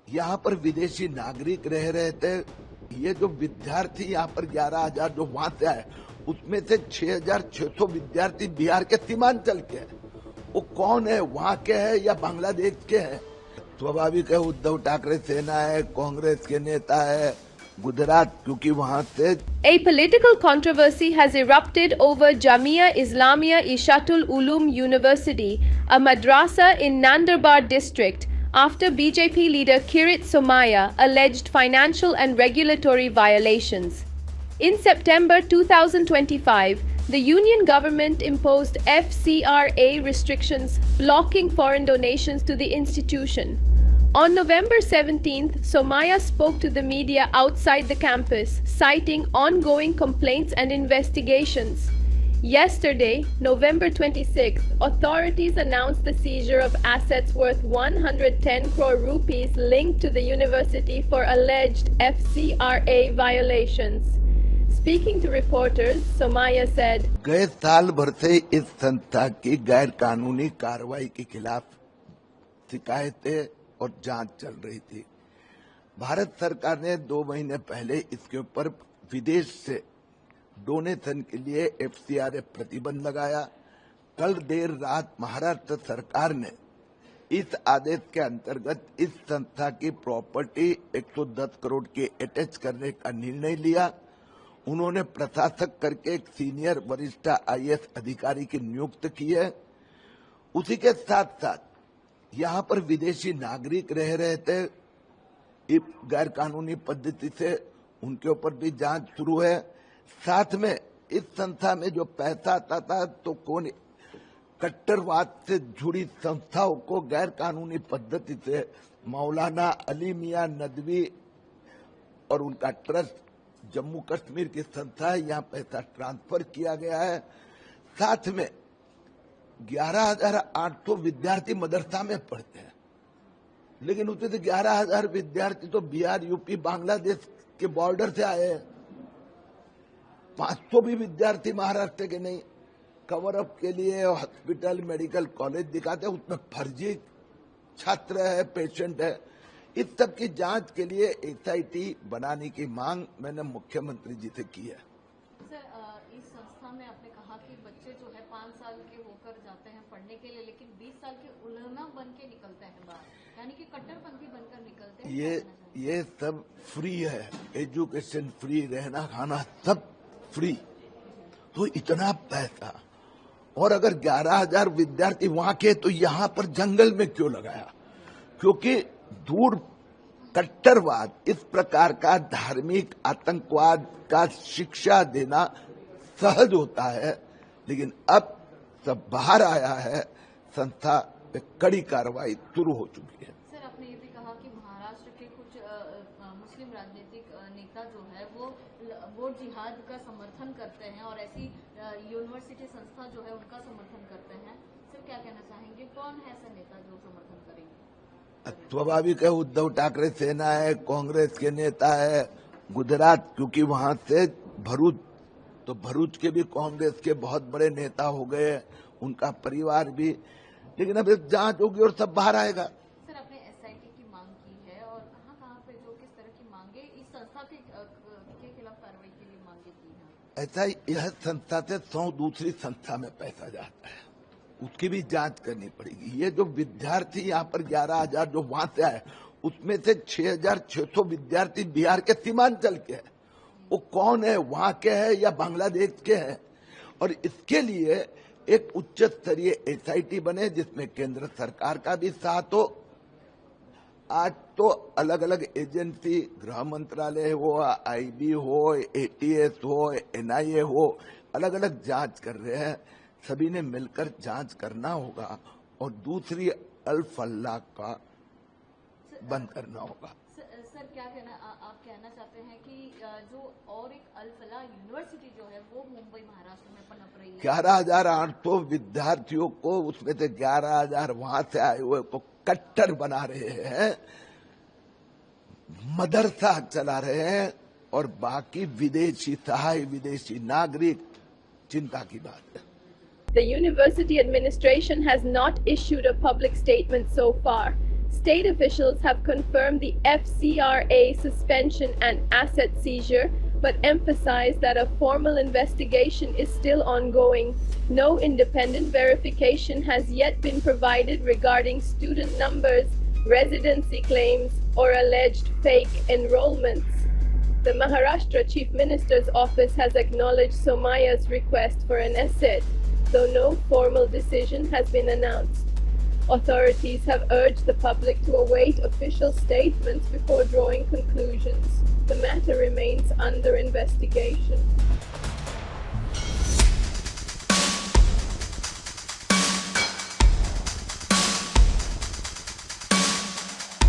यहाँ पर विदेशी नागरिक रह रहे थे। ये जो विद्यार्थी यहाँ पर 11,000 जो वहां से आए, उसमें से 6,600 विद्यार्थी बिहार के सीमांचल के हैं। वो कौन है, वहाँ के हैं या बांग्लादेश के हैं? स्वाभाविक है, उद्धव ठाकरे सेना है, कांग्रेस के नेता है, गुजरात क्योंकि वहाँ से। A political controversy has erupted over Jamia Islamia Ishatul Ulum University, a madrasa in Nandurbar district, after BJP leader Kirit Somaiya alleged financial and regulatory violations. In September 2025, the union government imposed FCRA restrictions blocking foreign donations to the institution. On November 17th, Somaiya spoke to the media outside the campus, citing ongoing complaints and investigations. Yesterday, November 26th, authorities announced the seizure of assets worth 110 crore rupees linked to the university for alleged FCRA violations. Speaking to reporters, Somaiya said, गए साल भर से इस संस्था की गैर कानूनी कार्रवाई के खिलाफ शिकायतें और जांच चल रही थी। भारत सरकार ने 2 महीने पहले इसके ऊपर विदेश से डोनेशन के लिए FCRA प्रतिबंध लगाया। कल देर रात महाराष्ट्र सरकार ने इस आदेश के अंतर्गत इस संस्था की प्रॉपर्टी 110 करोड़ की अटैच करने का निर्णय लिया। उन्होंने प्रशासक करके एक सीनियर वरिष्ठ IAS अधिकारी की नियुक्ति की है। उसी के साथ साथ यहाँ पर विदेशी नागरिक रह रहे थे, गैर कानूनी पद्धति से, उनके ऊपर भी जांच शुरू है। साथ में इस संस्था में जो पैसा आता था तो कौन कट्टरवाद से जुड़ी संस्थाओं को गैर कानूनी पद्धति से मौलाना अली मियां नदवी और उनका ट्रस्ट जम्मू कश्मीर की संस्था है, यहाँ पैसा ट्रांसफर किया गया है। साथ में 11,800 विद्यार्थी मदरसा में पढ़ते हैं, लेकिन उसमें से 11,000 विद्यार्थी तो बिहार, यूपी, बांग्लादेश के बॉर्डर से आए हैं। 500 भी विद्यार्थी महाराष्ट्र के नहीं। कवर अप के लिए हॉस्पिटल, मेडिकल कॉलेज दिखाते हैं, उसमें फर्जी छात्र है, पेशेंट है। इस सब की जांच के लिए SIT बनाने की मांग मैंने मुख्यमंत्री जी से की है। सर, इस संस्था में आपने कहा कि बच्चे जो है 5 साल के होकर जाते हैं पढ़ने के लिए, लेकिन 20 साल के उलमा बन के निकलते हैं बाहर, यानी कि कट्टरपंथी बनकर निकलते हैं। ये सब फ्री है, एजुकेशन फ्री, रहना खाना सब फ्री, तो इतना पैसा। और अगर 11,000 विद्यार्थी वहां के, तो यहाँ पर जंगल में क्यों लगाया? क्योंकि दूर कट्टरवाद, इस प्रकार का धार्मिक आतंकवाद का शिक्षा देना सहज होता है, लेकिन अब सब बाहर आया है, संस्था पे कड़ी कार्रवाई शुरू हो चुकी है। सर, आपने ये भी कहा कि महाराष्ट्र के कुछ मुस्लिम राजनीतिक नेता जो है वो जिहाद का समर्थन करते हैं और ऐसी यूनिवर्सिटी संस्था जो है उनका समर्थन करते हैं। सर, क्या कहना चाहेंगे, कौन है ऐसा नेता जो समर्थन करेंगे? स्वाभाविक है, उद्धव ठाकरे सेना है, कांग्रेस के नेता है, गुजरात क्योंकि वहां से भरूच, तो भरूच के भी कांग्रेस के बहुत बड़े नेता हो गए, उनका परिवार भी। लेकिन अब जांच होगी और सब बाहर आएगा। सर, आपने SIT की मांग की है और कहां पे जो किस तरह की मांगे इस संस्था के खिलाफ कार्रवाई के लिए मांगे की है? ऐसा यह संस्था से 100 दूसरी संस्था में पैसा जाता है, उसकी भी जांच करनी पड़ेगी। ये जो विद्यार्थी यहाँ पर 11,000 जो वहां से आए, उसमें से 6,600 विद्यार्थी बिहार के सीमांचल के हैं। वो कौन है, वहां के हैं या बांग्लादेश के हैं? और इसके लिए एक उच्च स्तरीय SIT बने जिसमें केंद्र सरकार का भी साथ हो। आज तो अलग अलग एजेंसी, गृह मंत्रालय हो, IB हो, ATS हो, NIA हो, अलग अलग जांच कर रहे हैं। सभी ने मिलकर जांच करना होगा और दूसरी अल्फल्ला का बंद करना होगा। सर, क्या कहना आप कहना चाहते हैं कि जो और एक अल्फला यूनिवर्सिटी जो है वो मुंबई महाराष्ट्र में पनप रही है? 11,800 विद्यार्थियों को, उसमें से 11,000 वहां से आए हुए को कट्टर बना रहे हैं, मदरसा चला रहे हैं, और बाकी विदेशी सहाय, विदेशी नागरिक, चिंता की बात है। The university administration has not issued a public statement so far. State officials have confirmed the FCRA suspension and asset seizure, but emphasized that a formal investigation is still ongoing. No independent verification has yet been provided regarding student numbers, residency claims, or alleged fake enrollments. The Maharashtra Chief Minister's office has acknowledged Somaya's request for an asset, though no formal decision has been announced. Authorities have urged the public to await official statements before drawing conclusions. The matter remains under investigation.